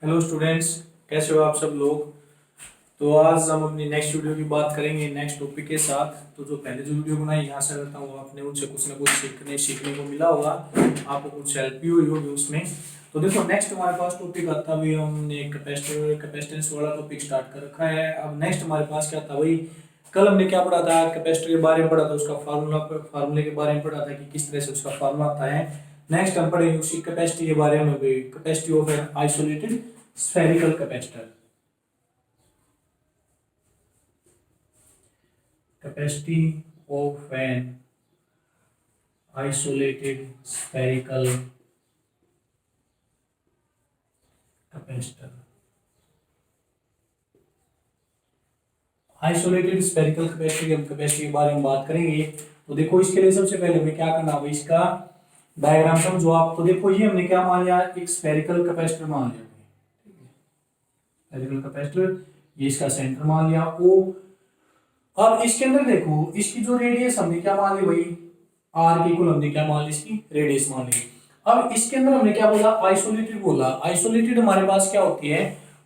Hello students, कैसे हो आप सब लोग। तो आज हम अपनी नेक्स्ट वीडियो की बात करेंगे नेक्स्ट टॉपिक के साथ। तो जो पहले जो वीडियो बनाई यहाँ से करता हूँ आपने उनसे कुछ ना कुछ सीखने को मिला होगा, आपको कुछ हेल्प भी हुई होगी उसमें। तो देखो नेक्स्ट हमारे पास टॉपिक आता है, अभी हमने कैपेसिटेंस वाला टॉपिक स्टार्ट कर रखा है। अब नेक्स्ट हमारे पास क्या था, वही कल हमने क्या पढ़ा था, कैपेसिटर के बारे में पढ़ा था, उसका फार्मूले के बारे में पढ़ा था कि किस तरह से उसका फार्मूला आता है। नेक्स्ट हम पढ़ेंगे उसी कैपेसिटी के बारे में, capacity of an isolated spherical capacitor। Capacity of an isolated spherical capacitor। Isolated spherical capacity के बारे में बात करेंगे। तो देखो इसके लिए सबसे पहले हमें क्या करना है, इसका डायग्राम समझो आप। तो देखो ये हमने क्या मान लिया, एक स्फेरिकल कैपेसिटर मान लिया, स्फेरिकल कैपेसिटर, ये इसका सेंटर मान लिया ओ। अब इसके अंदर देखो इसकी जो रेडियस हमने क्या मान ली, वही आर की इक्वल हमने क्या मान ली, इसकी रेडियस मान ली। अब इसके अंदर हमने क्या बोला, आइसोलेटेड बोला। आइसोलेटेड हमारे पास क्या होती है,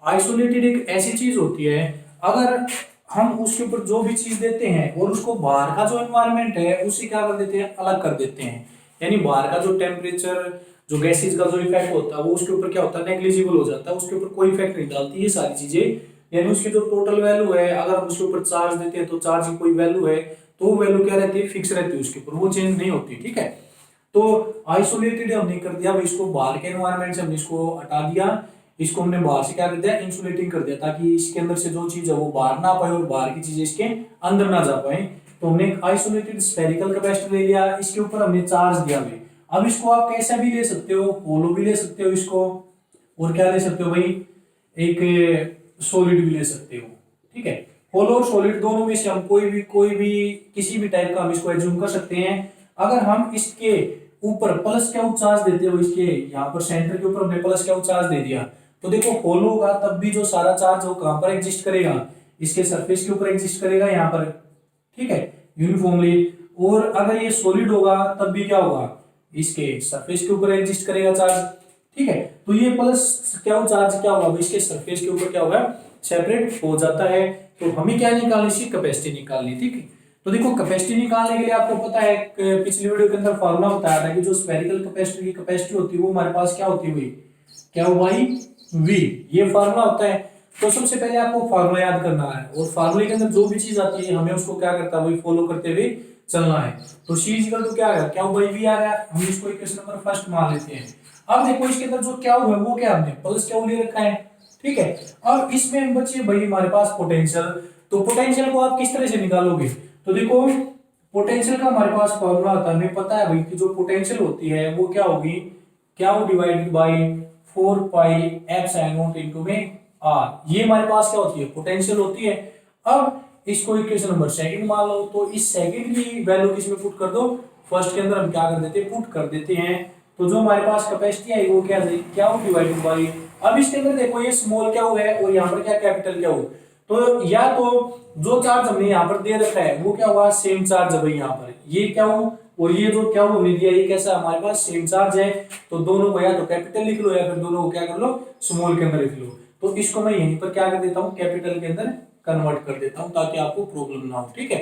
आइसोलेटेड एक ऐसी चीज होती है अगर हम उसके ऊपर जो भी चीज देते हैं और उसको बाहर का जो एनवायरनमेंट है उससे क्या कर देते हैं, अलग कर देते हैं। यानी बाहर का जो टेम्परेचर, जो गैसेज का जो इफेक्ट होता है वो उसके ऊपर क्या होता है, नेग्लिजिबल हो जाता है, उसके ऊपर कोई इफेक्ट नहीं डालती ये सारी चीजें। यानी उसकी जो टोटल वैल्यू है, अगर हम उसके ऊपर चार्ज देते हैं तो चार्ज की कोई वैल्यू है तो वो वैल्यू क्या रहती है, फिक्स रहती है उसके ऊपर, वो चेंज नहीं होती। ठीक है, तो आइसोलेटेड हमने कर दिया, इसको बाहर के एनवायरनमेंट से हमने इसको हटा दिया, इसको हमने बाहर से क्या कर दिया, इंसुलेटिंग कर दिया, ताकि इसके अंदर से जो चीज है वो बाहर ना पाए और बाहर की चीजें इसके अंदर ना जा पाए। तो हमने आइसोलेटेड स्फेरिकल कैपेसिटर ले लिया, इसके ऊपर हमने चार्ज दिया हुआ। अब इसको आप कैसा भी ले सकते हो, होलो भी ले सकते हो इसको, और क्या ले सकते हो भाई, एक सॉलिड भी ले सकते हो। ठीक है, होलो और सॉलिड दोनों में से हम कोई भी किसी भी टाइप का हम इसको एज्यूम कर सकते हैं। अगर हम इसके ऊपर प्लस क्या चार्ज देते हो, इसके यहाँ पर सेंटर के ऊपर हमने प्लस क्या चार्ज दे दिया, तो देखो होलो होगा तब भी जो सारा चार्ज वो कहां पर एग्जिस्ट करेगा, इसके सरफेस के ऊपर एग्जिस्ट करेगा यहाँ पर। ठीक है, यूनिफॉर्मली। और अगर ये सॉलिड होगा तब भी क्या होगा, इसके सरफेस के ऊपर एग्जिस्ट करेगा चार्ज। ठीक है, तो ये प्लस क्या चार्ज क्या होगा, इसके सरफेस के ऊपर क्या होगा, सेपरेट हो जाता है। तो हमें क्या निकालनी, इसकी कैपेसिटी निकालनी। ठीक है, तो देखो कैपेसिटी निकालने के लिए आपको पता है, पिछली वीडियो के अंदर फॉर्मूला बताया था कि जो स्फेरिकल कैपेसिटर की कैपेसिटी होती है वो हमारे पास क्या होती है, क्या हो भाई, वी, ये फार्मूला होता है। तो सबसे पहले आपको फार्मूला याद करना है, और फार्मूले के अंदर जो भी चीज आती है हमें उसको क्या करता है, वही फॉलो करते हुए चलना है। तो सी इक्वल टू क्या आएगा, क्या बाई वी आ गया, हम इसको इक्वेशन नंबर फर्स्ट मान लेते हैं। अब देखो इसके अंदर जो क्या हुआ है वो क्या, हमने प्लस क्या ले रखा है। ठीक है, अब इसमें हम बचे भाई हमारे पास पोटेंशियल। तो पोटेंशियल को आप किस तरह से निकालोगे, तो देखो पोटेंशियल का हमारे पास फॉर्मूला आता है, हमें पता है भाई कि जो पोटेंशियल होती है वो क्या होगी, क्या हो divided by 4 pi epsilon not into में आर। ये हमारे पास क्या होती है, पोटेंशियल होती है। अब इसको इक्वेशन नंबर सेकंड मान लो, तो इस सेकंड की वैल्यू किसमें पुट कर दो, फर्स्ट के अंदर हम क्या कर देते हैं, पुट कर देते हैं। तो जो हमारे पास कैपेसिटी है वो क्या हो डिवाइडेड बाय, अब इसके अंदर देखो ये स्मॉल क्या हुआ है और यहाँ पर क्या कैपिटल क्या हो। तो या तो जो चार्ज हमने यहाँ पर दे रखा है वो क्या हुआ, सेम चार्ज है भाई यहाँ पर, ये क्या हो, और ये जो क्या हो हमने दिया ये कैसा हमारे पास सेम चार्ज है। तो दोनों को या तो कैपिटल लिख लो या फिर दोनों को क्या कर लो, स्मॉल के अंदर लिख लो। तो इसको मैं यहीं पर क्या कर देता हूँ, कैपिटल के अंदर कन्वर्ट कर देता हूँ ताकि आपको प्रॉब्लम ना हो। ठीक है,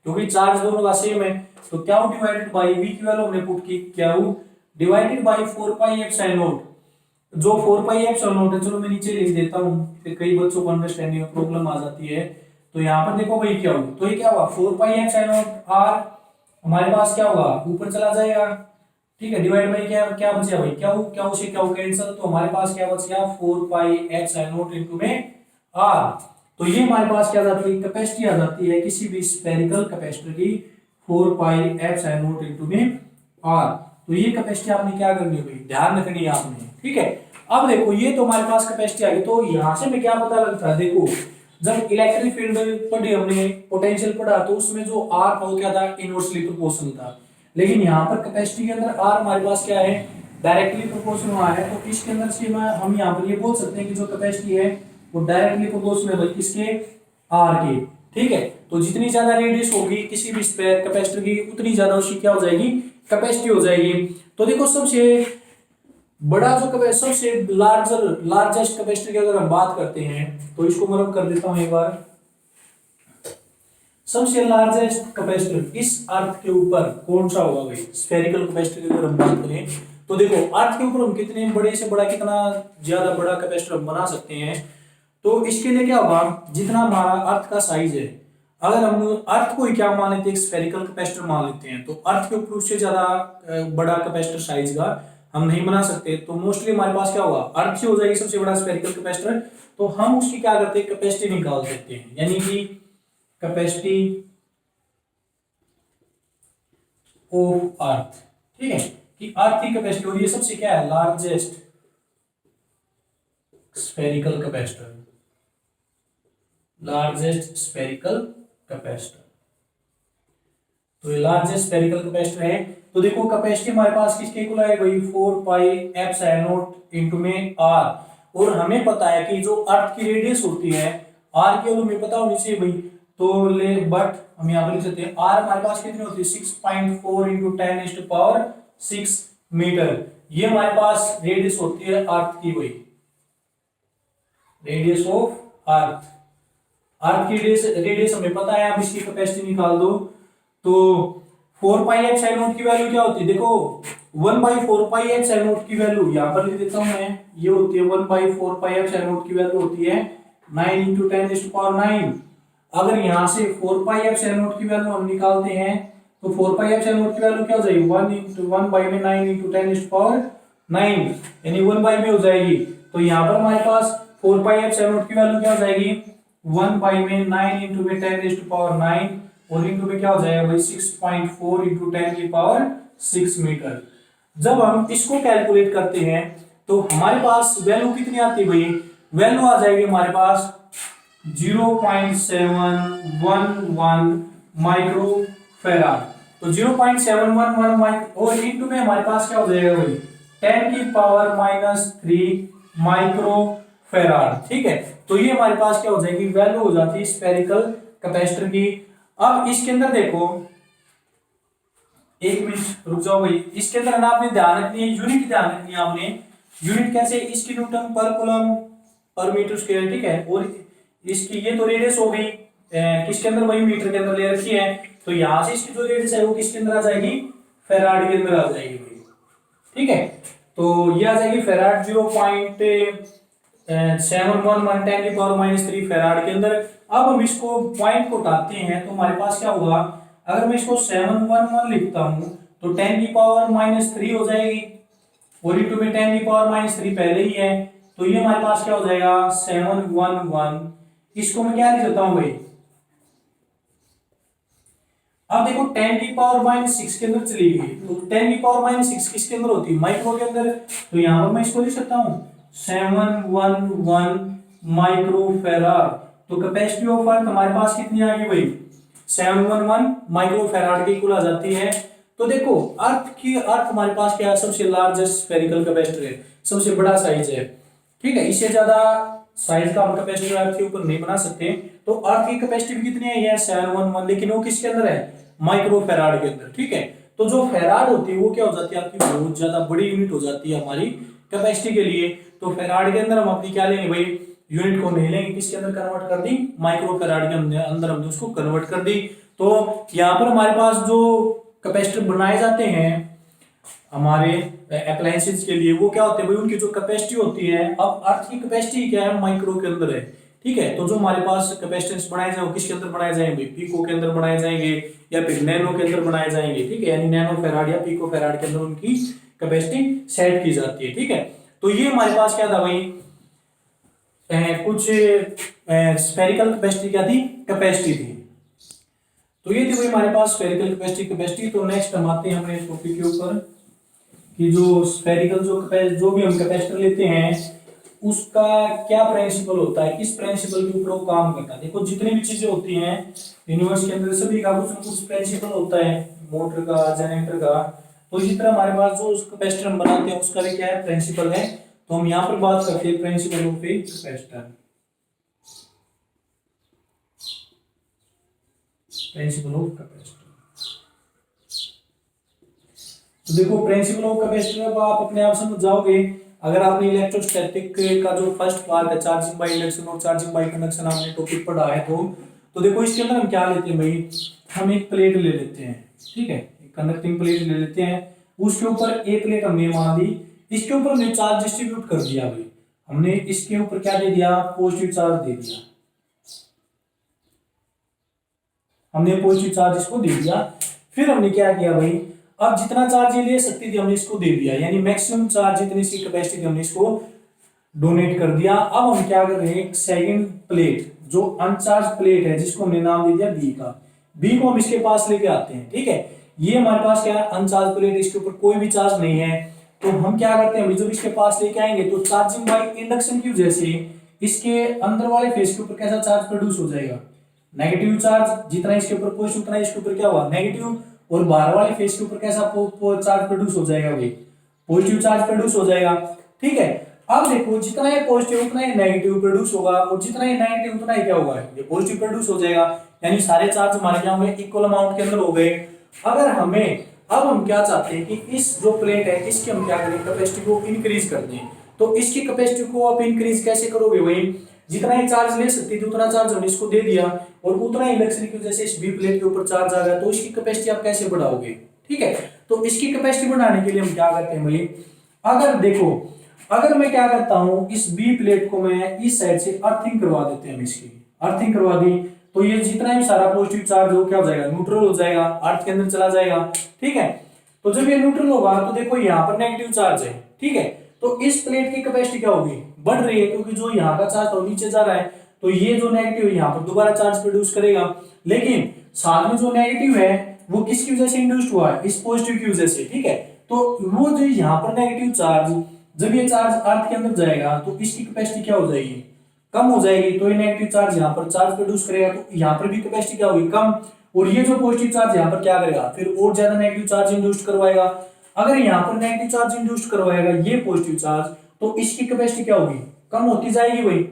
क्योंकि चार्ज दोनों का सेम है। तो क्या हो डिवाइडेड बाय वी की वैल्यू हमने पुट की, क्या हो divided by 4 pi epsilon not, जो 4 पाई एप्सिलॉन नॉट है, चलो मैं नीचे लिख देता हूँ, फिर कई बच्चों को अंडरस्टैंडिंग में प्रॉब्लम आ जाती है। तो यहाँ पर देखो भाई क्या हो, तो ये क्या हुआ 4 पाई एप्सिलॉन नॉट आर, हमारे पास क्या होगा ऊपर चला जाएगा। ठीक है, डिवाइड बाय क्या क्या बचा भाई, क्या से क्या कैंसिल, तो हमारे पास क्या बच गया 4 पाई एप्सिलॉन नॉट इनटू में आर। तो ये हमारे पास क्या जाती है, कैपेसिटी आ जाती है किसी भी स्फेरिकल कैपेसिटर की 4 पाई एप्सिलॉन नॉट इनटू में आर। तो ये कैपेसिटी आपने क्या करनी है, ध्यान रखनी है आपने। ठीक है, अब देखो ये तो हमारे पास कैपेसिटी आ गई, तो यहां से हमें क्या पता लगता है, देखो जब इलेक्ट्रिक फील्ड पढ़ी हमने, पोटेंशियल पढ़ा, तो उसमें जो आर था वो क्या था, इनवर्सली प्रोपोर्शनल था। लेकिन यहाँ पर कैपेसिटी के अंदर आर हमारे पास क्या है, डायरेक्टली प्रोपोर्शनल हुआ है। तो इसके अंदर से हम यहाँ पर ये बोल सकते हैं कि जो कैपेसिटी है वो डायरेक्टली प्रोपोर्शनल है किसके, आर के। ठीक है, तो जितनी ज्यादा रेडियस होगी किसी भी कैपेसिटर की उतनी ज्यादा उसकी क्या हो जाएगी, कैपेसिटी हो जाएगी। तो देखो सबसे बड़ा जो कैपेसिटर सबसे लार्जेस्ट कैपेसिटर की अगर हम बात करते हैं तो इसको मैं कर देता हूं एक बार। सबसे लार्जेस्ट कैपेसिटर इस अर्थ के ऊपर कौन सा होगा भाई? स्फेरिकल कैपेसिटर की अगर हम बात करें तो देखो अर्थ के ऊपर हम कितने बड़े से बड़ा, कितना ज्यादा बड़ा कैपेसिटर हम बना सकते हैं। तो इसके लिए क्या होगा, जितना हमारा अर्थ का साइज है, अगर हम अर्थ को ही क्या मान लेते हैं, स्फेरिकल कैपेसिटर मान लेते हैं, तो अर्थ के ऊपर उससे ज्यादा बड़ा कैपेसिटर साइज का हम नहीं बना सकते। तो मोस्टली हमारे पास क्या होगा, अर्थ ही हो जाएगी सबसे बड़ा स्फेरिकल कैपेसिटर। तो हम उसकी क्या करते हैं, कैपेसिटी निकाल देते हैं, यानी कि कैपेसिटी ऑफ अर्थ। ठीक है, कि अर्थ की कैपेसिटी, और ये सबसे क्या है, largest spherical capacitor, largest spherical capacitor. तो ये लार्जेस्ट स्फेरिकल कैपेसिटर है। तो देखो कैपेसिटी हमारे पास किसके इक्वल है भाई, 4 पाई एप्सिलॉन नॉट इनटू में आर। और हमें पता है कि जो अर्थ की रेडियस होती है आर की वैल्यू हमें पता होनी चाहिए भाई। तो ले बट हम यहां पर लिख सकते हैं आर हमारे पास कितनी होती है, 6.4 इंटू 10⁻⁶ मीटर। ये हमारे पास रेडियस होती है अर्थ की भाई, रेडियस ऑफ अर्थ। अर्थ की रेडियस हमें पता है, अब इसकी कैपेसिटी निकाल दो। तो 4 पाई एप्सिलॉन नॉट की वैल्यू क्या होती है, देखो 1/4 पाई एप्सिलॉन नॉट की वैल्यू यहां पर लिख देता हूं मैं, ये होती है 1/4 पाई एप्सिलॉन नॉट की वैल्यू होती है 9 इंटू 10⁻⁹। अगर यहां से 4 पाई एप्सिलॉन नॉट की वैल्यू हम निकालते हैं तो 4 पाई एप्सिलॉन नॉट की वैल्यू क्या हो जाएगी, 1 इंटू 1 बाई में 9 इंटू 10⁻⁹, यानी 1 बाई में हो जाएगी। तो यहां पर हमारे पास 4 पाई एप्सिलॉन नॉट की वैल्यू क्या हो जाएगी, 1 बाई में 9 इंटू में 10⁻⁹, और इंटू में क्या हो जाएगा भाई 6.4 इंटू 10⁻⁶ मीटर। जब हम इसको कैलकुलेट करते हैं तो हमारे पास वैल्यू कितनी आती है भाई, वैल्यू आ जाएगी हमारे पास 0.711 माइक्रो फेराड। तो 0.711 माइक्रो, और इंटू में हमारे पास क्या हो जाएगा भाई 10⁻³ माइक्रो फेराड। ठीक है, तो ये हमारे पास क्या हो जाएगी, वैल्यू हो जाती है स्फेरिकल कैपेसिटर की। अब इसके अंदर देखो, एक मिनट रुक जाओ भाई, इसके अंदर ना आपने ध्यान रखनी है, यूनिट ध्यान रखनी है आपने। यूनिट कैसे, इसकी न्यूटन पर कूलम पर मीटर स्क्वायर। ठीक है, और इसकी ये तो रेडियस हो गई, किसके अंदर, वही मीटर के अंदर ले रखी है। तो यहां से इसकी जो रेडियस है वो किसके अंदर आ जाएगी, फेराड के अंदर आ जाएगी भाई। ठीक है, तो ये आ जाएगी फेराड 0.711 फेराड के अंदर। अब हम इसको पॉइंट को उठाते हैं तो हमारे पास क्या होगा, अगर मैं इसको 711 लिखता हूं तो 10⁻³ हो जाएगी, और इंटू में 10⁻³ पहले ही है, तो ये हमारे पास क्या हो जाएगा 711। इसको मैं क्या लिख सकता हूं भाई, अब देखो 10⁻⁶ के अंदर चली गई, तो 10⁻⁶ किसके अंदर होती है, माइक्रो के अंदर। तो यहां पर मैं इसको लिख सकता हूं 711 माइक्रो फेराड। तो कैपेसिटी ऑफ अर्थ हमारे पास कितनी आ गई भाई, 711 माइक्रो फेराड की इक्वल आ जाती है। तो देखो अर्थ हमारे पास क्या है, सबसे लार्जेस्ट स्फेरिकल कैपेसिटर है, सबसे बड़ा साइज है। ठीक है, इससे ज्यादा साइज का हम कैपेसिटर अर्थ के ऊपर नहीं बना सकते। तो अर्थ की कैपेसिटी भी कितनी है, ये 711, लेकिन वो किसके अंदर है, माइक्रो फेराड के अंदर। ठीक है, तो जो फेराड होती है वो क्या हो जाती है आपकी, बहुत ज्यादा बड़ी यूनिट हो जाती है हमारी कैपेसिटी के लिए। तो फेराड के अंदर हम अपनी क्या लेंगे भाई, यूनिट को नहीं लेंगे, किसके अंदर कन्वर्ट कर दी, माइक्रो फेराड के अंदर हमने उसको कन्वर्ट कर दी। तो यहाँ पर हमारे पास जो कैपेसिटर बनाए जाते हैं हमारे अप्लायंसेस के लिए, वो क्या होते हैं भाई, उनकी जो कैपेसिटी होती है, अब अर्थ की कैपेसिटी क्या है, माइक्रो के अंदर है। ठीक है, तो जो हमारे पास कैपेसिटेंस बनाए जाए वो किसके अंदर बनाए जाएंगे, पीको के अंदर बनाए जाएंगे, या फिर नैनो के अंदर बनाए जाएंगे। ठीक है, यानी नैनो फेराड या पीको फेराड के अंदर उनकी कैपेसिटी सेट की जाती है। ठीक है, तो ये हमारे पास क्या था भाई, कुछ स्फेरिकल कैपेसिटी क्या थी, कैपेसिटी थी। तो ये थी भाई हमारे पास स्फेरिकल कैपेसिटी। तो नेक्स्ट हम आते हैं अपने टॉपिक के ऊपर, कि जो स्फेरिकल जो भी हम कैपेसिटर लेते हैं उसका क्या प्रिंसिपल होता है, किस प्रिंसिपल के ऊपर वो काम करता है। देखो जितनी भी चीजें होती हैं यूनिवर्स के अंदर सभी का कुछ ना कुछ प्रिंसिपल होता है, मोटर का, जनरेटर का। तो इसी तरह हमारे पास जो कैपेसिटर हम बनाते हैं उसका भी क्या है, प्रिंसिपल है। तो हम यहाँ पर बात करते हैं principle of a capacitor, principle of capacitor. तो देखो प्रिंसिपल ऑफ कैपेसिटर को आप अपने आप समझ जाओगे। अगर आपने इलेक्ट्रोस्टैटिक का जो फर्स्ट पार्ट है चार्जिंग बाय इंडक्शन और चार्जिंग बाय कंडक्शन आपने टॉपिक पढ़ा है तो देखो इसके अंदर हम क्या लेते हैं भाई, हम एक प्लेट ले लेते हैं, ठीक है, एक कंडक्टिंग प्लेट ले लेते हैं, उसके ऊपर एक प्लेट हमने मान ली, इसके ऊपर हमने चार्ज डिस्ट्रीब्यूट कर दिया भाई, हमने इसके ऊपर क्या दे दिया, पॉजिटिव चार्ज दे दिया, हमने पॉजिटिव चार्ज इसको दे दिया। फिर हमने क्या किया भाई, अब जितना चार्ज ये ले सकती थी हमने इसको दे दिया, यानी मैक्सिमम चार्ज जितनी इसकी कैपेसिटी थी हमने इसको डोनेट कर दिया। अब हम क्या कर रहे हैं, सेकंड प्लेट जो अनचार्ज प्लेट है जिसको हमने नाम दे दिया बी का, बी को हम इसके पास लेके आते हैं, ठीक है, ये हमारे पास क्या है अनचार्ज प्लेट, इसके ऊपर कोई भी चार्ज नहीं है, तो हम क्या करते हैं जब इसके पास लेके आएंगे तो चार्जिंग बाय इंडक्शन की वजह से इसके अंदर वाले फेस के ऊपर कैसा चार्ज प्रोड्यूस हो जाएगा, नेगेटिव चार्ज, जितना इसके ऊपर पॉजिटिव उतना इसके ऊपर क्या हुआ नेगेटिव, और बाहर वाले फेस के ऊपर कैसा चार्ज प्रोड्यूस हो जाएगा भाई, पॉजिटिव चार्ज प्रोड्यूस हो जाएगा, ठीक है। अब देखो जितना ये पॉजिटिव उतना ही नेगेटिव प्रोड्यूस होगा, और जितना ही नेगेटिव उतना ही क्या होगा, ये पॉजिटिव प्रोड्यूस हो जाएगा, यानी सारे चार्ज हमारे क्या होंगे, इक्वल अमाउंट के अंदर हो गए। अगर हमें अब हम क्या चाहते हैं कि इस जो प्लेट है इसकी हम क्या करें, कैपेसिटी को इंक्रीज कर दें, तो इसकी कैपेसिटी को आप इंक्रीज कैसे करोगे भाई, जितना ही चार्ज ले सकती थी उतना चार्ज हमने इसको दे दिया, और उतना ही इंडक्शन की वजह से इस बी प्लेट के ऊपर चार्ज आ गया, तो इसकी कैपेसिटी आप कैसे बढ़ाओगे, ठीक है। तो इसकी कैपेसिटी बढ़ाने के लिए हम क्या करते हैं भाई, अगर देखो अगर मैं क्या करता हूं, इस बी प्लेट को मैं इस साइड से अर्थिंग करवा देते हैं, इसकी अर्थिंग करवा दी, तो ये जितना भी सारा पॉजिटिव चार्ज हो क्या हो जाएगा, न्यूट्रल हो जाएगा, अर्थ के अंदर चला जाएगा, ठीक है। तो जब ये न्यूट्रल होगा तो देखो यहाँ पर नेगेटिव चार्ज है, ठीक है, तो इस प्लेट की कैपेसिटी क्या होगी, बढ़ रही है, क्योंकि जो यहाँ का चार्ज तो नीचे जा रहा है, तो ये जो नेगेटिव है यहाँ पर दोबारा चार्ज प्रोड्यूस करेगा, लेकिन साथ में जो नेगेटिव है वो किसकी वजह से इंड्यूस्ड हुआ है, इस पॉजिटिव की वजह से, ठीक है। तो वो जो यहाँ पर नेगेटिव चार्ज जब ये चार्ज अर्थ के अंदर जाएगा तो इसकी कैपेसिटी क्या हो जाएगी, कम हो जाएगी, तो ये नेगेटिव चार्ज यहाँ पर चार्ज प्रोड्यूस करेगा, तो यहाँ पर भी कैपेसिटी क्या होगी, कम, और ये जो पॉजिटिव चार्ज यहाँ पर क्या करेगा, फिर और ज्यादा नेगेटिव चार्ज इंड्यूस करवाएगा। अगर यहाँ पर नेगेटिव चार्ज इंड्यूस करवाएगा ये पॉजिटिव चार्ज, तो इसकी कैपेसिटी क्या होगी, कम होती जाएगी भाई,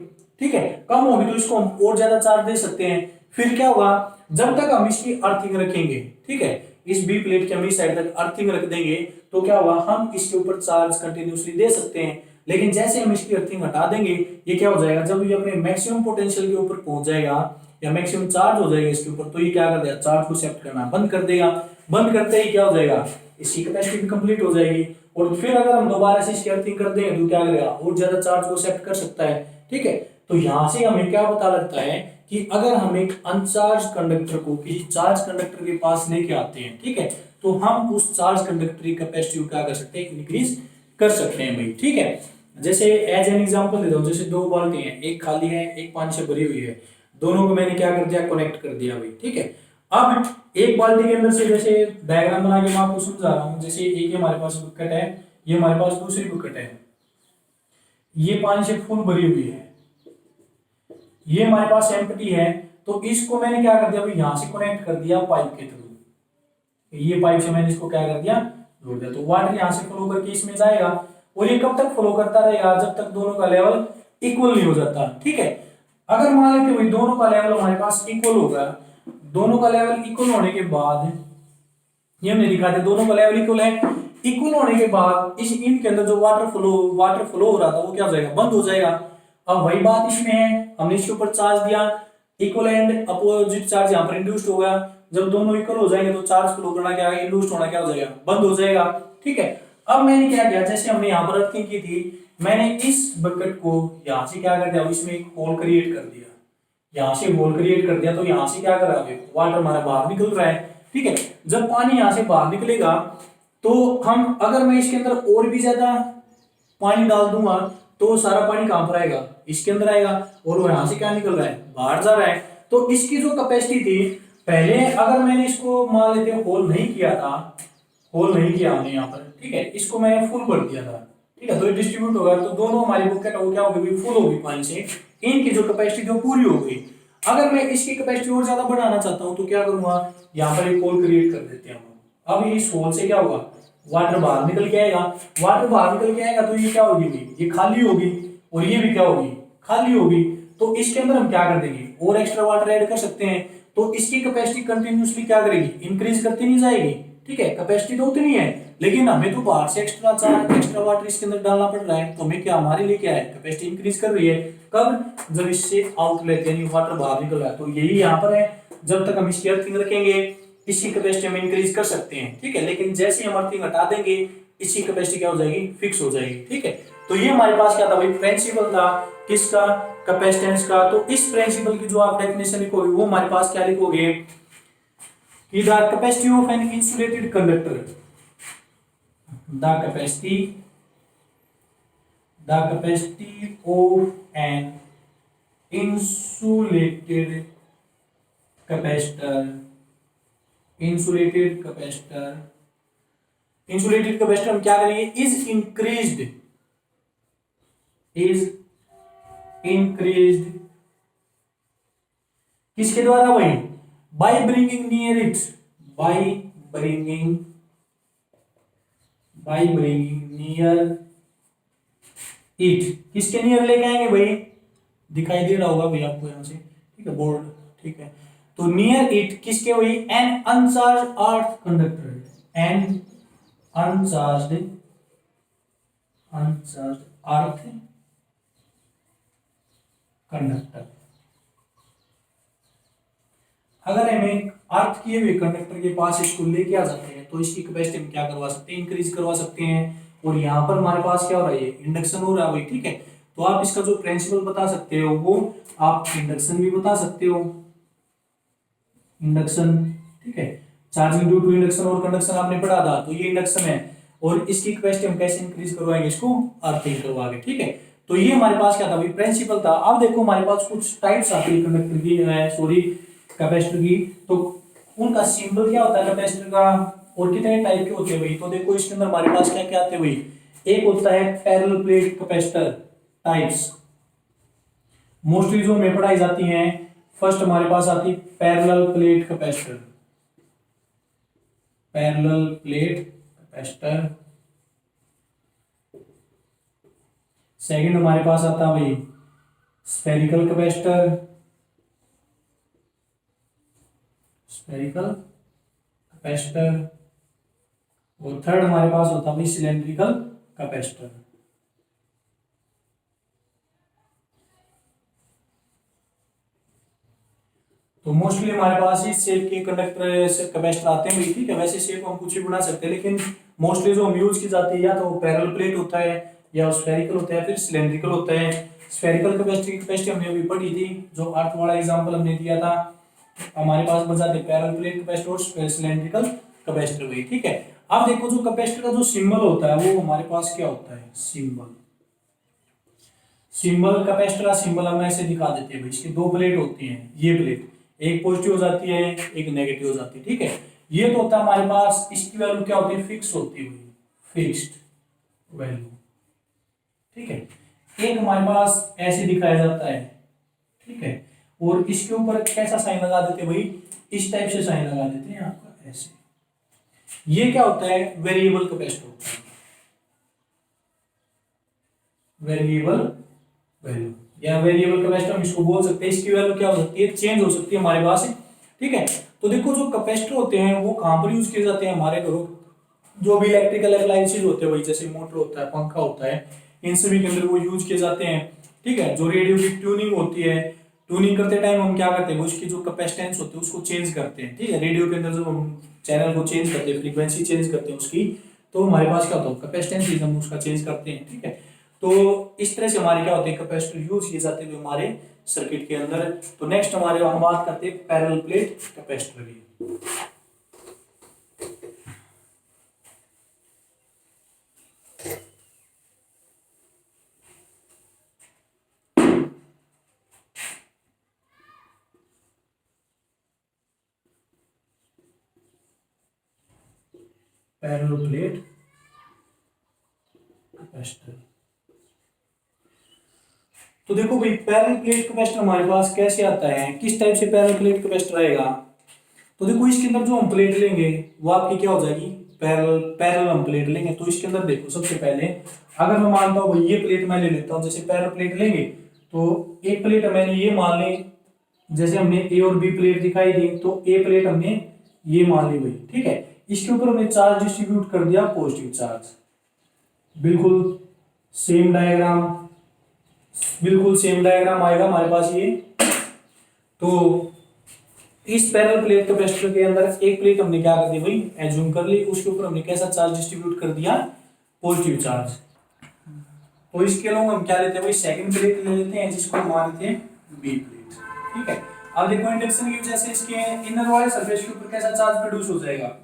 ठीक है, कम होगी तो इसको हम और ज्यादा चार्ज दे सकते हैं। फिर क्या होगा, जब तक हम इसकी अर्थिंग रखेंगे, ठीक है, इस बी प्लेट के हम इस साइड तक अर्थिंग रख देंगे, तो क्या होगा, हम इसके ऊपर चार्ज कंटिन्यूसली दे सकते हैं, लेकिन जैसे हम इसकी अर्थिंग हटा देंगे ये क्या हो जाएगा, जब ये अपने मैक्सिमम पोटेंशियल के ऊपर पहुंच जाएगा या मैक्सिमम चार्ज हो जाएगा इसके ऊपर, तो ये क्या कर देगा, चार्ज को एक्सेप्ट करना बंद कर देगा, बंद करते ही क्या हो जाएगा, इसकी कैपेसिटी भी कंप्लीट हो जाएगी, और फिर अगर हम दोबारा से इसकी अर्थिंग कर देंगे तो क्या करेगा, और ज्यादा चार्ज को एक्सेप्ट कर सकता है, ठीक है। तो यहां से हमें क्या पता लगता है कि अगर हम एक अनचार्ज कंडक्टर को किसी चार्ज कंडक्टर के पास लेके आते हैं, ठीक है, तो हम उस चार्ज कंडक्टर की कैपेसिटी को क्या कर सकते हैं, इंक्रीज कर सकते हैं भाई, ठीक है। जैसे एज एन एग्जांपल देता हूं, जैसे दो बाल्टी हैं, एक खाली है एक पानी से भरी हुई है, दोनों को मैंने क्या कर दिया, कनेक्ट कर दिया भाई, ठीक है। अब एक बाल्टी के अंदर से जैसे डायग्राम बना के मैं आपको समझा रहा हूं, जैसे एक हमारे पास बुक्कट है, ये हमारे पास दूसरी बुक्कट है, ये पानी से फुल भरी हुई है, ये हमारे पास एम्प्टी है, तो इसको मैंने क्या कर दिया भाई, यहां से कनेक्ट कर दिया पाइप के थ्रू, ये पाइप से मैंने इसको क्या कर दिया, जोड़ दिया, तो वाटर यहां से फ्लो करके इसमें जाएगा, और ये कब तक फ्लो करता रहेगा, जब तक दोनों का लेवल इक्वल नहीं हो जाता, ठीक है। अगर मान लेते भाई दोनों का लेवल हमारे पास इक्वल होगा, दोनों का लेवल इक्वल होने के बाद ये हमने दिखा दिया दोनों का लेवल इक्वल है, इक्वल होने के बाद इस इनके अंदर जो वाटर फ्लो हो रहा था वो क्या हो जाएगा, बंद हो जाएगा। अब वही बात इसमें है, हमने इसके ऊपर चार्ज दिया, इक्वल एंड अपोजिट चार्ज यहाँ पर इंड्यूस्ड होगा, जब दोनों इक्वल हो जाएंगे तो चार्ज फ्लो करना क्या है, इंड्यूस्ड होना क्या हो जाएगा, बंद हो जाएगा, ठीक है। अब मैंने क्या किया, जैसे हमने यहाँ पर अर्थिंग की थी, मैंने इस बकेट को यहाँ से क्या कर दिया, इसमें एक होल क्रिएट कर दिया, यहाँ से होल क्रिएट कर दिया, तो यहाँ से क्या कर रहा है, वाटर हमारा बाहर निकल रहा है, ठीक है। जब पानी यहाँ से बाहर निकलेगा तो हम अगर मैं इसके अंदर और भी ज्यादा पानी डाल दूंगा तो सारा पानी कहां पर आएगा, इसके अंदर आएगा, और वो यहाँ से क्या निकल रहा है, बाहर जा रहा है। तो इसकी जो कैपेसिटी थी पहले, अगर मैंने इसको मान लेते होल नहीं किया था, होल नहीं किया हमने यहाँ पर, ठीक है, इसको मैंने फुल भर दिया था, ठीक है, तो ये डिस्ट्रीब्यूट होगा, तो दोनों हमारी बुकेट वो क्या होगी, फुल होगी पानी से, इनकी जो कैपेसिटी थी पूरी हो गई। अगर मैं इसकी कैपेसिटी और ज्यादा बढ़ाना चाहता हूं तो क्या करूंगा, यहाँ पर एक होल क्रिएट कर देते हैं हम। अब इस होल से क्या होगा, वाटर बाहर निकल के आएगा, वाटर बाहर निकल के आएगा तो ये क्या होगी भाई, ये खाली होगी, और ये भी क्या होगी, खाली होगी। तो इसके अंदर हम क्या कर देंगे, और एक्स्ट्रा वाटर ऐड कर सकते हैं, तो इसकी कैपेसिटी कंटिन्यूसली क्या करेगी, इंक्रीज करती नहीं जाएगी, ठीक है, कैपेसिटी तो उतनी है, लेकिन हमें तो बाहर से एक्स्ट्रा वाटर इसके अंदर डालना पड़ रहा है, तो हमें क्या, हमारे लिए क्या है, कैपेसिटी इंक्रीज कर रही है। कब, जब इससे आउटलेट यानी वाटर बाहर निकल रहा है, तो यही यहाँ पर है, जब तक हम इसकी अर्थिंग रखेंगे इसकी कैपेसिटी हम इंक्रीज कर सकते हैं, ठीक है, लेकिन जैसे हम अर्थिंग हटा देंगे इसकी कैपेसिटी क्या हो जाएगी, फिक्स हो जाएगी, ठीक है। तो ये हमारे पास क्या था भाई, प्रिंसिपल था किसका, कैपेसिटेंस का। तो इस प्रिंसिपल की जो आप डेफिनेशन लिखोगे वो हमारे पास क्या लिखोगे कि the capacity of an insulated conductor, the capacity of an insulated capacitor, insulated capacitor हम क्या करेंगे, इज इंक्रीज्ड किसके द्वारा भाई, by bringing near it, by bringing near it, किसके नियर लेके आएंगे भाई, दिखाई दे रहा होगा भाई आपको यहां से, ठीक है, बोर्ड, ठीक है। तो नियर इट किसके भाई, एन अनचार्ज अर्थ कंडक्टर, एन अनचार्ज अर्थ कंडक्टर। अगर हमें अर्थ किए हुए कंडक्टर के पास इसको लेके आ जाते हैं तो इसकी कैपेसिटी हम क्या करवा सकते हैं, इंक्रीज करवा सकते हैं। और यहाँ पर हमारे पास क्या हो रहा है, इंडक्शन हो रहा है भाई, ठीक है। तो आप इसका जो प्रिंसिपल बता सकते हो वो आप इंडक्शन भी बता सकते हो, इंडक्शन, ठीक है, चार्जिंग ड्यू टू इंडक्शन और कंडक्शन आपने पढ़ा था, तो ये इंडक्शन है। और इसकी कैपेसिटी हम कैसे इंक्रीज करवाएंगे, इसको अर्थिंग करवा के, ठीक है। तो ये हमारे पास क्या था भाई, प्रिंसिपल था। अब देखो हमारे पास कुछ टाइप्स आती है कंडक्टर की, सॉरी कैपेसिटर की, तो उनका सिंबल क्या होता है कैपेसिटर का, और कितने टाइप के होते हैं भाई। तो देखो इसके अंदर हमारे पास क्या क्या आते हैं भाई, एक होता है parallel plate capacitor types, mostly जो हमें पढ़ाई जाती हैं। फर्स्ट हमारे पास आती है parallel plate capacitor, parallel plate capacitor. Second हमारे पास आता है भाई स्फेरिकल कैपेसिटर, स्फेरिकल कैपेसिटर। और थर्ड हमारे पास होता है भाई सिलेंड्रिकल कैपेसिटर। तो मोस्टली हमारे पास इस शेप के कंडक्टर कैपेसिटर आते हैं, ठीक है। वैसे शेप हम कुछ भी बना सकते हैं, लेकिन मोस्टली जो हम यूज की जाती है या तो पैरेलल प्लेट होता है, या स्फेरिकल होता है, फिर सिलेंड्रिकल होता है। स्फेरिकल कैपेसिटी हमने अभी पढ़ी थी, जो अर्थ वाला एग्जांपल हमने दिया था। हमारे पास बच जाते पैरेलल प्लेट कैपेसिटर और सिलेंड्रिकल कैपेसिटर भी, ठीक है। अब देखो जो कैपेसिटर का जो सिंबल होता है वो हमारे पास क्या होता है, सिंबल कैपेसिटर का सिंबल हम ऐसे दिखा देते हैं भाई। इसकी दो प्लेट होती हैं, ये प्लेट एक पॉजिटिव हो जाती है, एक नेगेटिव हो जाती है, ठीक है। ये तो होता है हमारे पास, इसकी वैल्यू क्या होती है, फिक्स होती है, फिक्स्ड वैल्यू, ठीक है। एक हमारे पास ऐसे दिखाया जाता है, ठीक है। और इसके ऊपर कैसा साइन लगा देते हैं भाई, इस टाइप से साइन लगा देते हैं आपका ऐसे। ये क्या होता है, वेरिएबल कैपेसिटर होता है, वेरिएबल वैल्यू या वेरिएबल कैपेसिटर हम इसको बोल सकते हैं। इसकी वैल्यू क्या हो सकती है, चेंज हो सकती है हमारे पास, ठीक है। तो देखो जो कैपेसिटर होते हैं वो कहां पर यूज किए जाते हैं, हमारे घरों जो भी इलेक्ट्रिकल अप्लायंसेस होते हैं भाई, जैसे मोटर होता है, पंखा होता है, इन सभी के अंदर वो यूज किए जाते हैं, ठीक है। जो रेडियो की ट्यूनिंग होती है, ट्यूनिंग करते टाइम हम क्या करते हैं, उसकी जो कैपेसिटेंस होती है उसको चेंज करते हैं, ठीक है। रेडियो के अंदर जो हम चैनल को चेंज करते हैं, फ्रीक्वेंसी चेंज करते हैं उसकी, तो हमारे पास क्या होता है, कैपेसिटेंस हम उसका चेंज करते हैं, ठीक है। तो इस तरह से हमारे क्या होते हैं, कैपेसिटर यूज किए जाते हैं हमारे सर्किट के अंदर। तो नेक्स्ट हमारे हम बात करते हैं पैरेलल प्लेट कैपेसिटर की। Parallel plate capacitor. तो देखो भाई पैरेलल प्लेट कैपेसिटर हमारे पास कैसे आता है, किस टाइप से पैरेलल प्लेट कैपेसिटर आएगा। तो देखो इसके अंदर जो हम प्लेट लेंगे वो आपकी क्या हो जाएगी, पैरेलल हम प्लेट लेंगे। तो इसके अंदर देखो सबसे पहले अगर मैं मानता हूँ भाई ये प्लेट मैं ले लेता हूँ, जैसे पैरेलल प्लेट लेंगे तो एक प्लेट मैंने ये मान ली, जैसे हमने ए और बी प्लेट दिखाई दी, तो ए प्लेट हमने ये मान ली भाई, ठीक है। इसके ऊपर हमने चार्ज डिस्ट्रीब्यूट कर दिया पॉजिटिव चार्ज। बिल्कुल सेम डायग्राम, बिल्कुल सेम डायग्राम आएगा हमारे पास ये। तो इस पैरेलल प्लेट कैपेसिटर के अंदर एक प्लेट हमने क्या कर दी भाई, एज्यूम कर ली, उसके ऊपर हमने कैसा चार्ज डिस्ट्रीब्यूट कर दिया, पॉजिटिव चार्ज। तो इसके अलावा हम क्या लेते हैं भाई, सेकंड प्लेट ले लेते हैं जिसको हम मानते हैं बी प्लेट। ठीक है, अब देखो इंडक्शन की वजह से इसके इनर वाले सरफेस के ऊपर कैसा चार्ज प्रोड्यूस हो जाएगा,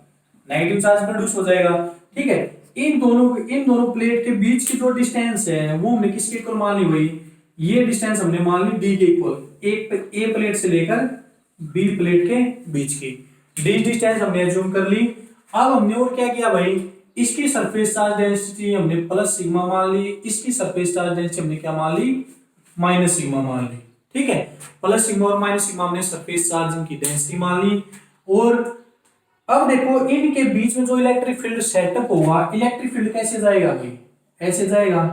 नेगेटिव चार्ज प्रोड्यूस हो जाएगा। ठीक है, इन दोनों प्लेट के बीच की जो डिस्टेंस है वो हमने किसके इक्वल मान ली भाई, ये डिस्टेंस हमने मान ली डी के इक्वल, एक ए प्लेट से लेकर बी प्लेट के बीच की डी डिस्टेंस हमने एज्यूम कर ली। अब हमने और क्या किया भाई, इसकी सरफेस चार्ज डेंसिटी हमने प्लस सिग्मा मान ली, इसकी सरफेस चार्ज डेंसिटी हमने क्या मान ली, माइनस सिग्मा मान ली। ठीक है, प्लस सिग्मा और माइनस सिग्मा हमने सरफेस चार्ज की डेंसिटी मान ली। और अब देखो इनके बीच में जो इलेक्ट्रिक फील्ड सेटअप होगा, इलेक्ट्रिक फील्ड कैसे जाएगा भाई, ऐसे जाएगा,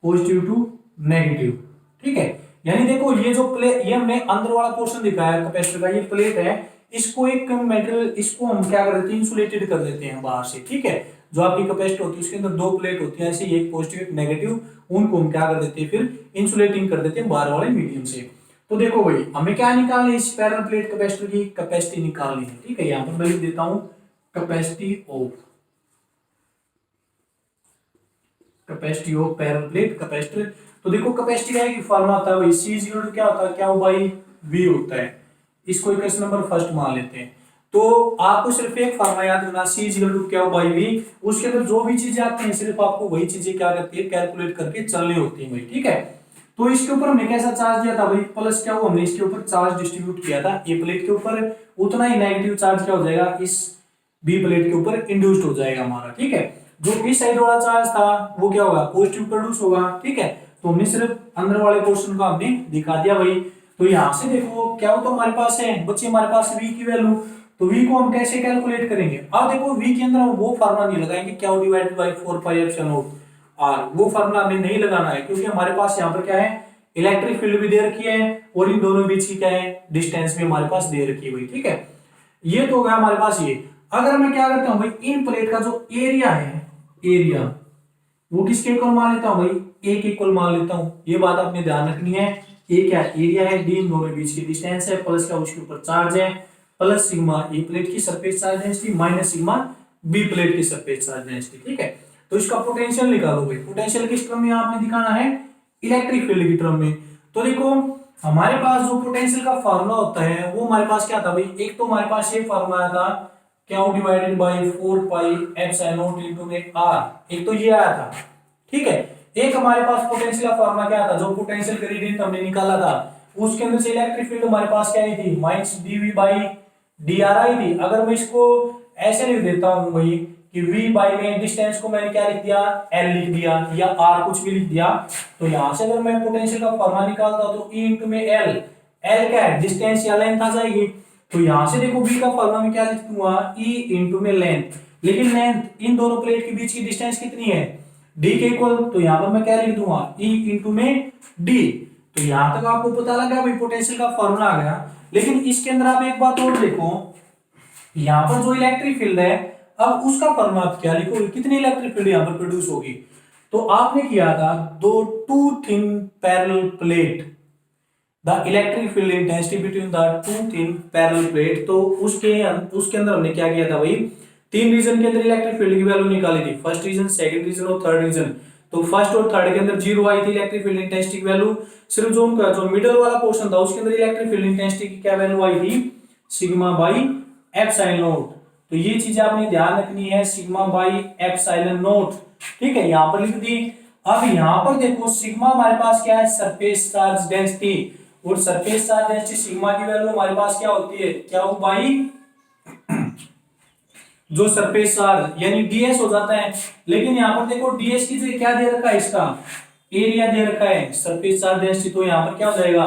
पॉजिटिव टू नेगेटिव। ठीक है, यानी देखो ये जो प्लेट, ये हमने अंदर वाला पोर्शन दिखाया कैपेसिटर का, ये प्लेट है, इसको एक मेटल, इसको हम क्या कर देते हैं, इंसुलेटेड कर देते हैं बाहर से। ठीक है, जो आपकी कैपेसिटर होती है उसके अंदर दो प्लेट होती है ऐसे, एक पॉजिटिव एक नेगेटिव, उनको हम क्या कर देते हैं फिर इंसुलेटिंग कर देते हैं बाहर वाले मीडियम से। तो देखो भाई हमें क्या निकालना है, इस पैरेलल प्लेट कैपेसिटर की कैपेसिटी निकालनी है। ठीक है, यहाँ पर मैं लिख देता हूं capacity of parallel plate capacitor. तो देखो कैपेसिटी है कि फॉर्मूला आता है भाई, C इक्वल टू क्या होता है, क्या बाई V होता है। इसको इक्वेशन नंबर फर्स्ट मान लेते हैं। तो आपको सिर्फ एक फॉर्मूला याद रखना, C इक्वल टू क्या बाई V, उसके अंदर जो भी चीजें आती हैं सिर्फ आपको वही चीजें क्या करती है, कैलकुलेट करके चलनी होती है भाई। ठीक है, तो इसके ऊपर हमने कैसा चार्ज दिया था भाई, प्लस क्या हुआ, हमने इसके ऊपर चार्ज डिस्ट्रीब्यूट किया था ए प्लेट के ऊपर, उतना ही नेगेटिव चार्ज क्या हो जाएगा, इस बी प्लेट के ऊपर इंड्यूस्ड हो जाएगा हमारा। ठीक है, जो इस साइड वाला चार्ज था वो क्या होगा, पॉजिटिव प्रोड्यूस होगा। ठीक है, तो हमने सिर्फ अंदर वाले पोर्शन को हमने दिखा दिया भाई। तो यहाँ से देखो क्या हो, तो हमारे पास है बच्चे, हमारे पास V की वैल्यू, तो V को हम कैसे कैलकुलेट करेंगे। अब देखो V के अंदर हम वो फार्मूला नहीं लगाएंगे क्या divided by 4 pi epsilon not r, वो फार्मूला हमें नहीं लगाना है, क्योंकि हमारे पास यहाँ पर क्या है, इलेक्ट्रिक फील्ड भी दे रखी है और इन दोनों बीच की क्या है, डिस्टेंस भी हमारे पास दे रखी है भाई। ठीक है, ये तो हो गया हमारे पास ये। अगर मैं क्या करता हूँ भाई, इन प्लेट का जो एरिया है, एरिया वो किसके इक्वल मान लेता हूँ भाई, ए के इक्वल मान लेता हूँ। ये बात आपने ध्यान रखनी है, ए क्या एरिया है, डी इन दोनों बीच की डिस्टेंस है, प्लस क्या उसके ऊपर चार्ज है, प्लस सिग्मा ए प्लेट की surface charge density minus sigma B plate की सरफेस चार्ज डेंसिटी। ठीक है, तो इसका पोटेंशियल निकालो भाई, पोटेंशियल किस टर्म में आपने दिखाना है, इलेक्ट्रिक फील्ड की टर्म में। तो देखो हमारे पास जो पोटेंशियल का फार्मूला होता है वो हमारे पास क्या था भाई, एक तो हमारे पास ये फार्मूला आया था क्या divided by 4 pi epsilon not into में r, एक तो ये आया था। ठीक है, एक हमारे पास पोटेंशियल का फार्मूला क्या था, जो पोटेंशियल ग्रेडियंट हमने निकाला था उसके अंदर से इलेक्ट्रिक फील्ड हमारे पास क्या आई थी, माइनस dv बाई dr आई थी। अगर मैं इसको ऐसे लिख देता हूं भाई कि v बाई में डिस्टेंस को मैंने क्या लिख दिया, l लिख दिया या r कुछ भी लिख दिया, तो यहां से अगर मैं पोटेंशियल का फार्मूला निकालता तो e इनटू में l, l क्या है, डिस्टेंस या लेंथ आ जाएगी। तो यहां से देखो v का फार्मूला में क्या लिख दूंगा, e इनटू में लेंथ, लेकिन लेंथ इन दोनों प्लेट के बीच की डिस्टेंस कितनी है, d के इक्वल, तो यहां पर मैं क्या लिख दूंगा, e इनटू में d। तो यहां तक आपको पता लगा भाई पोटेंशियल का फार्मूला आ गया। लेकिन इसके अंदर आप एक बात और देखो, यहां पर जो इलेक्ट्रिक फील्ड है, अब उसका फार्मूला आप क्या लिखोगे, कितनी इलेक्ट्रिक फील्ड यहां पर प्रोड्यूस होगी। तो आपने किया था two thin parallel plate, the electric field intensity between the two thin parallel plate. तो उसके अंदर हमने क्या किया था भाई, तीन रीजन के अंदर इलेक्ट्रिक फील्ड की वैल्यू निकाली थी, फर्स्ट रीजन, सेकंड रीजन और थर्ड रीजन। तो फर्स्ट और थर्ड के अंदर 0 आई थी इलेक्ट्रिक फील्ड इंटेंसिटी की वैल्यू, सिर्फ जो उनका जो मिडिल वाला पोर्शन था उसके अंदर इलेक्ट्रिक फील्ड इंटेंसिटी की क्या वैल्यू आई थी, सिग्मा बाई एप्सिलॉन नॉट। तो ये चीज आपने ध्यान रखनी है, सिग्मा बाई एप्सिलॉन नॉट। ठीक है, यहां पर लिख दी। अब यहां पर देखो सिग्मा हमारे पास क्या है, सरफेस चार्ज डेंसिटी, और सरफेस चार्ज डेंसिटी सिग्मा की वैल्यू हमारे पास क्या होती है, क्या बाई जो सरफेस चार्ज यानी ds हो जाता है। लेकिन यहां पर देखो ds की जगह क्या दे रखा है, इसका एरिया दे रखा है, सरफेस चार्ज डेंसिटी, तो यहां पर क्या हो जाएगा,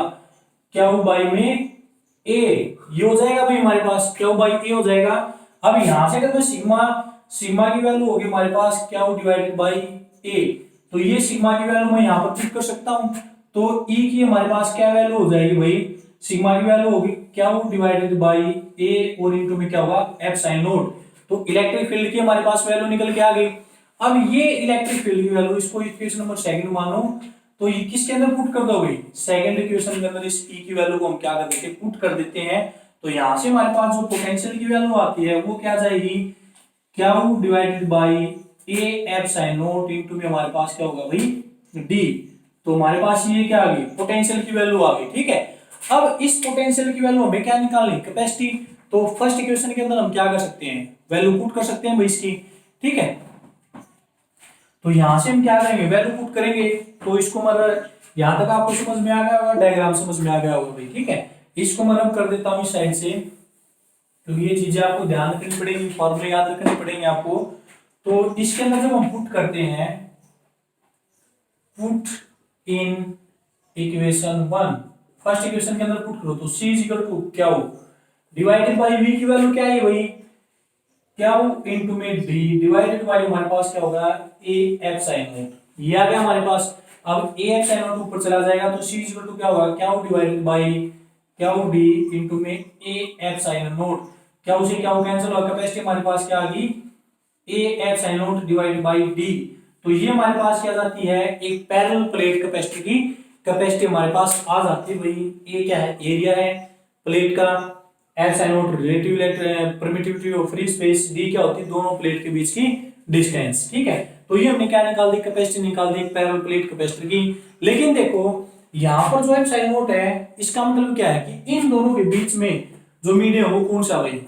क्या बाई में a, ये हो जाएगा भाई हमारे पास क्या बाई a हो जाएगा। अब यहां से अगर मैं सिग्मा की वैल्यू होगी हमारे पास क्या डिवाइडेड बाई a, तो ये सिग्मा की वैल्यू मैं यहां पर पिक कर सकता हूं। तो e की हमारे पास क्या वैल्यू हो जाएगी भाई, सिग्मा की वैल्यू होगी क्या डिवाइडेड बाई a और इनटू में क्या होगा एप्सिलॉन नॉट। तो इलेक्ट्रिक फील्ड की हमारे पास वैल्यू निकल के आ गई। अब ये इलेक्ट्रिक फील्ड की वैल्यू इसको इक्वेशन नंबर सेकंड मानो, तो ये किसके अंदर पुट कर दो भाई, सेकंड इक्वेशन के अंदर इस E की वैल्यू को हम क्या कर देते हैं, पुट कर देते हैं। तो यहां से हमारे पास जो पोटेंशियल की वैल्यू आती है वो क्या जाएगी, Q divided by A epsilon not into में हमारे पास क्या होगा भाई D। तो हमारे पास ये क्या आ गई, पोटेंशियल की वैल्यू आ गई। ठीक है, अब इस पोटेंशियल की वैल्यू हमें क्या निकालनी, कैपेसिटी। तो फर्स्ट इक्वेशन के अंदर हम क्या कर सकते हैं, वैल्यू पुट कर सकते हैं भाई इसकी। ठीक है, तो यहां से हम क्या करेंगे, वैल्यू पुट करेंगे। तो इसको मतलब यहां तक आपको समझ में आ गया होगा, डायग्राम समझ में आ गया होगा भाई। ठीक है, इसको मैं रब कर देता हूं इस साइड से, क्योंकि ये चीजें आपको ध्यान रखनी पड़ेगी, फॉर्मूले याद रखने पड़ेंगे आपको। तो इसके अंदर जब हम पुट करते हैं, put in equation 1, first equation के अंदर पुट करो, तो C इक्वल टू क्या हो डिवाइडेड बाई V की वैल्यू क्या है भाई, क्या हो इनटू में D डिवाइडेड बाई हमारे पास क्या होगा A एप्सिलॉन नॉट, ये आ गया हमारे पास। अब A एप्सिलॉन नॉट ऊपर चला जाएगा तो C इक्वल टू क्या होगा, क्या हो डिवाइडेड बाई क्या हो D इनटू में A एप्सिलॉन नॉट, क्या उसे क्या हो कैंसिल होगा, कैपेसिटी हमारे पास क्या आ गई A epsilon not divided by D। तो ये हमारे पास क्या जाती है, एक पैरेलल प्लेट कैपेसिटी की कैपेसिटी हमारे पास आ जाती है भाई। ए क्या है, एरिया है प्लेट का, epsilon not relative permittivity of free space, D क्या होती है दोनों प्लेट के बीच की डिस्टेंस। ठीक है, तो ये हमने क्या निकाल दी, कैपेसिटी निकाल दी पैरेलल प्लेट कैपेसिटर की। लेकिन देखो यहां पर जो एप्सिलॉन नॉट है, इसका मतलब क्या है कि इन दोनों के बीच में जो मीडियम वो कौन सा भाई,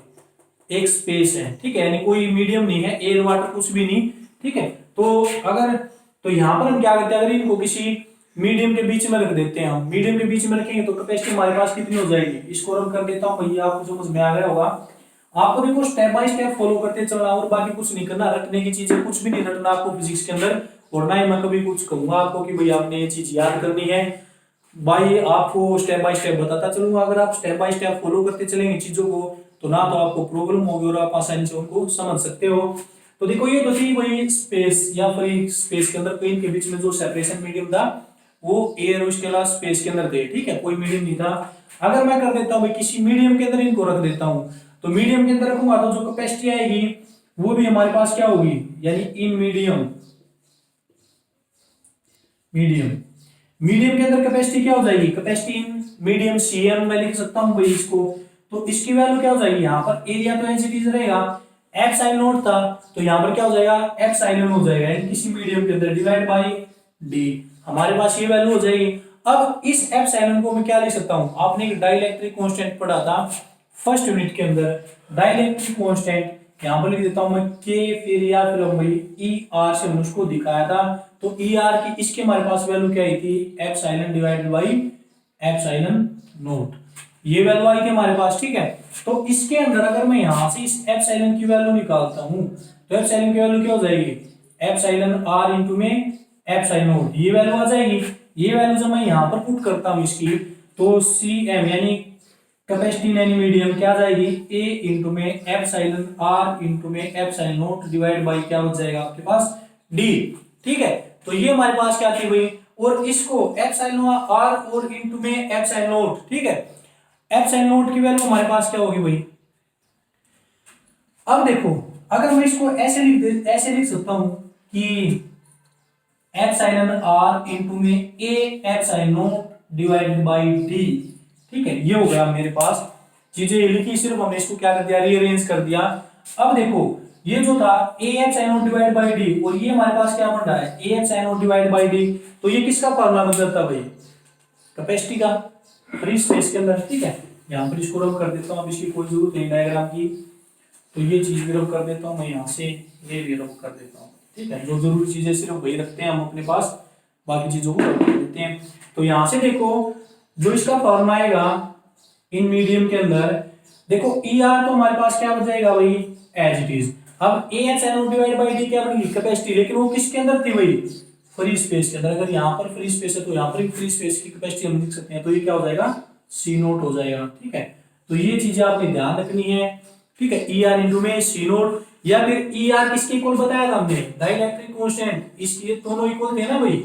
एक स्पेस है। ठीक है, यानी कोई मीडियम नहीं है, एयर वाटर कुछ भी नहीं। ठीक है, तो अगर तो यहां पर हम क्या करते हैं, अगर इनको किसी मीडियम के बीच में रख देते हैं, हम मीडियम के बीच में रखेंगे तो कैपेसिटी हमारे पास कितनी हो जाएगी, इसको रब कर देता हूं भैया, आपको समझ में आ गया होगा। आपको देखो स्टेप बाय स्टेप फॉलो करते चलना, और बाकी कुछ नहीं करना, रटने की चीजें कुछ भी नहीं रटना आपको फिजिक्स के अंदर। और ना ही मैं कभी कुछ कहूंगा आपको कि भाई आपने ये चीज याद करनी है, भाई आपको स्टेप बाय स्टेप बताता चलूंगा। अगर आप स्टेप बाय स्टेप फॉलो करते चलेंगे चीजों को, तो ना तो आपको प्रॉब्लम होगी और आप आसानी से उनको समझ सकते हो। तो देखो ये तो थी वही स्पेस या फ्री स्पेस के अंदर, तो इनके बीच में जो सेपरेशन मीडियम था वो एयर और उसके अलावा स्पेस के अंदर थे। ठीक है, कोई मीडियम नहीं था। अगर मैं कर देता हूं भाई किसी मीडियम के अंदर इनको रख देता हूं, तो मीडियम के अंदर रखूंगा तो जो कैपेसिटी आएगी वो भी हमारे पास क्या होगी, यानी इन मीडियम, मीडियम के अंदर कैपेसिटी क्या हो जाएगी, कैपेसिटी इन मीडियम CM मैं लिख सकता हूं भाई इसको। तो इसकी वैल्यू क्या हो जाएगी, यहाँ पर एरिया तो एज इट इज रहेगा, एप्सिलॉन नॉट था तो यहाँ पर क्या हो जाएगा, एप्सिलॉन हो जाएगा, यानी किसी मीडियम के अंदर डिवाइड बाई D, हमारे पास ये वैल्यू हो जाएगी। अब इस एप्सिलॉन को मैं क्या लिख सकता हूं, आपने एक डाइलेक्ट्रिक कांस्टेंट पढ़ा था फर्स्ट यूनिट के अंदर, डाइलेक्ट्रिक कांस्टेंट यहां पर लिख देता हूं मैं K, फिर या फिर हम भाई ER से हमने उसको दिखाया था। तो ER की इसके हमारे पास वैल्यू क्या आई थी, epsilon divided by epsilon not, ये वैल्यू आई थी हमारे पास। ठीक है, तो इसके अंदर अगर मैं यहां से इस एप्सिलॉन की वैल्यू निकालता हूं तो एप्सिलॉन की वैल्यू क्या हो जाएगी, एप्सिलॉन R इनटू में एप्सिलॉन नॉट, ये वैल्यू आ जाएगी। ये वैल्यू जब मैं यहां पर पुट करता हूं इसकी, तो CM यानी कैपेसिटी यानी मीडियम क्या आ जाएगी, A इनटू में एप्सिलॉन R इनटू में एप्सिलॉन नॉट डिवाइड बाई क्या हो जाएगा आपके पास D। ठीक है, तो ये हमारे पास क्या थी भाई, और इसको एप्सिलॉन R और इनटू में एप्सिलॉन नॉट। ठीक है, एप्सिलॉन नॉट की वैल्यू हमारे पास क्या होगी भाई, अब देखो अगर मैं इसको ऐसे लिख सकता हूं कि एप्सिलॉन R इनटू में A epsilon not divided by D। ठीक है, ये हो गया मेरे पास, चीजें लिखी, सिर्फ हमने इसको क्या कर दिया, रीअरेंज कर दिया। अब देखो ये जो था A epsilon not divided by D, और ये हमारे पास क्या बन रहा है, A epsilon not divided by D, तो ये किसका फार्मूला बन जाता है भाई, कैपेसिटी का फ्री स्पेस के अंदर। ठीक है, यहाँ पर इसको रब कर देता हूँ, अब इसकी कोई जरूरत नहीं डायग्राम की, तो ये चीज भी रब कर देता हूँ मैं यहाँ से, ये भी रब कर देता हूँ। ठीक है, जो जरूरी चीजें सिर्फ वही रखते हैं हम अपने पास, बाकी चीजों को रब कर देते हैं। तो यहाँ से देखो जो इसका फॉर्मूला आएगा इन मीडियम के अंदर, देखो ER तो हमारे पास क्या बन जाएगा भाई एज इट इज। अब A epsilon not divide by D क्या बनेगी, कैपेसिटी, लेकिन वो किसके अंदर थी भाई, फ्री स्पेस के अंदर। अगर यहाँ पर फ्री स्पेस है तो यहाँ पर फ्री स्पेस की कैपेसिटी हम लिख सकते हैं, तो ये क्या हो जाएगा C नोट हो जाएगा। ठीक है, तो ये चीजें आपने ध्यान रखनी है। ठीक है, ER इनटू में C नोट, या फिर ER किसके इक्वल बताया था हमने, डाइलेक्ट्रिक कांस्टेंट, इसके दोनों इक्वल थे ना भाई,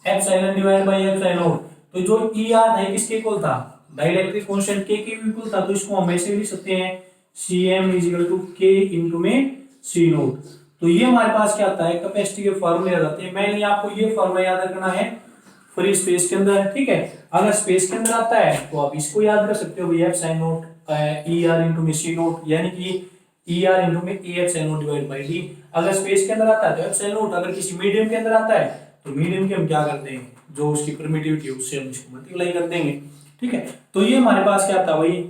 epsilon divide by epsilon naught. तो जो ER था किसके इक्वल था, डाइलेक्ट्रिक कांस्टेंट K के इक्वल था, तो इसको हम ऐसे लिख सकते हैं C M is equal to K into में सी नोट। तो ये हमारे पास क्या आता है, कैपेसिटी के फॉर्मूले आ जाते हैं। मैंने आपको ये फॉर्मूला याद रखना है फ्री स्पेस के अंदर, ठीक है। अगर स्पेस के अंदर आता है तो आप इसको याद कर सकते हो, V F sine note E R into में सी नोट, यानी कि ई आर इंटू में A F sine note divide by D. अगर स्पेस के अंदर आता है तो एफ साइन नोट, अगर किसी मीडियम के अंदर आता है तो मीडियम के हम क्या करते हैं, जो उसकी परमिटिविटी है उससे हम इसको मल्टीप्लाई कर देंगे, ठीक है। तो ये हमारे पास क्या आता है भाई,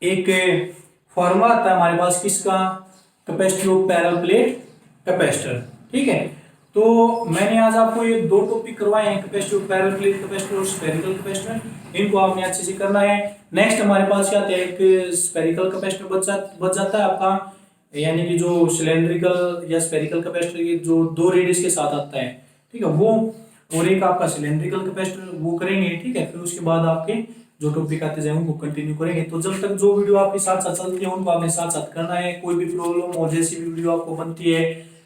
एक फॉर्मूला आता है हमारे पास किसका, capacity of parallel plate capacitor, ठीक है। तो मैंने आज आपको ये दो टॉपिक करवाए हैं, capacity of parallel plate capacitor और स्फेरिकल कैपेसिटर, इनको आपने अच्छे से करना है। नेक्स्ट हमारे पास क्या आता है, एक स्फेरिकल कैपेसिटर बच जाता है आपका, यानी कि जो सिलेंड्रिकल या स्फेरिकल कैपेसिटर ये जो दो रेडियस के साथ आता है, ठीक है, वो, और एक आपका सिलेंड्रिकल कैपेसिटर, वो करेंगे, ठीक है। फिर उसके बाद आपके जो टॉपिक आते जाएंगे वो कंटिन्यू करेंगे। तो जब तक जो वीडियो आपके साथ साथ चलती है उनको आपने साथ साथ करना है। कोई भी प्रॉब्लम हो, जैसी भी वीडियो आपको बनती है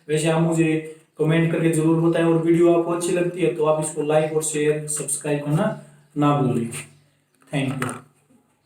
वैसे आप मुझे कमेंट करके जरूर बताएं, और वीडियो आपको अच्छी लगती है तो आप इसको लाइक और शेयर सब्सक्राइब करना ना भूलें। Thank you.